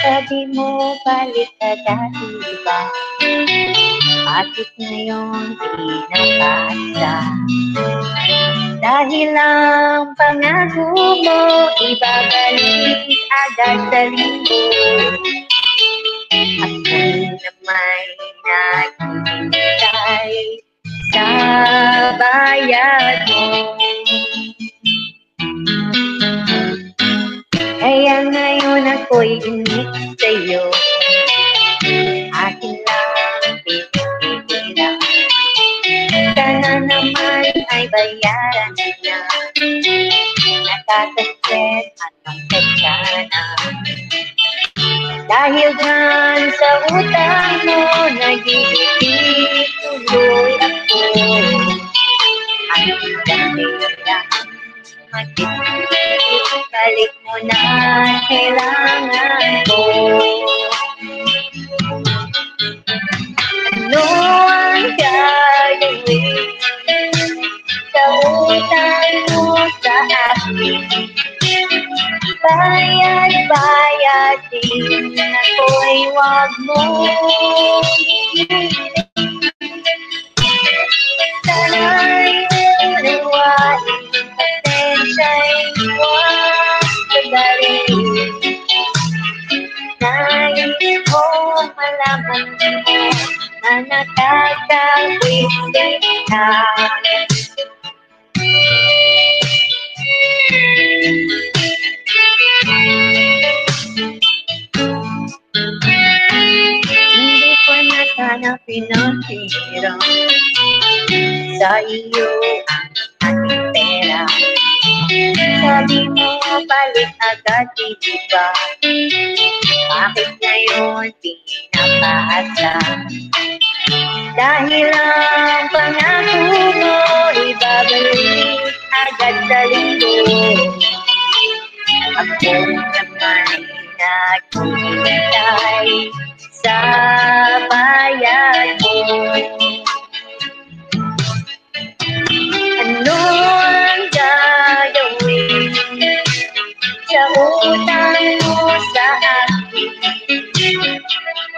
Sabi mo balik ka dati ba? Bakit ngayon di napasa? Dahil ang pangako mo ibabalik agad sa linggo. Ako na may naghihintay sa bayad mo. Kaya ngayon ako'y inig sa'yo, akin lang pinipila. Sana naman ay bayaran niya, nakaka-stress at magkagsana. Dahil dyan sa utang mo, nagigipit tuloy ako. Ang dami lang magigipit, balik mo na kailangan ko. Ano ang gagawin sa utang mo sa akin? Bayad din ako'y wag mo. Sana'y unawain, pasensya'y huwag sagarin. Nais ko malaman mo na nakakawin ka. Hindi ko na sana pinaghiram sa iyo ang aking pera. Sabi mo balik agad, di ba? Bakit ngayon di napaasa? Dahil ang pangako mo ibabalik agad sa linggo. Ako naman naghihintay sa bayad mo. Ano ang gagawin sa utang mo sa akin?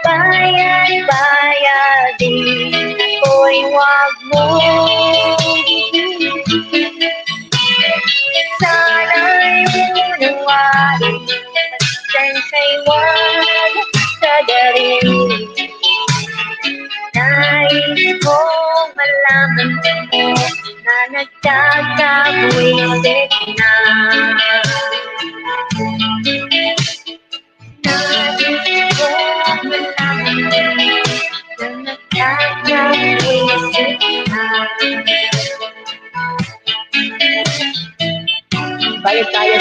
Bayad-bayadin ako'y wag mo. Sana'y unawain, pasensya'y huwag sagarin. Nais kong malaman mo na nagkakabwisit na. Nais kong malaman mo na nagkakabwisit na. Bayad tayo,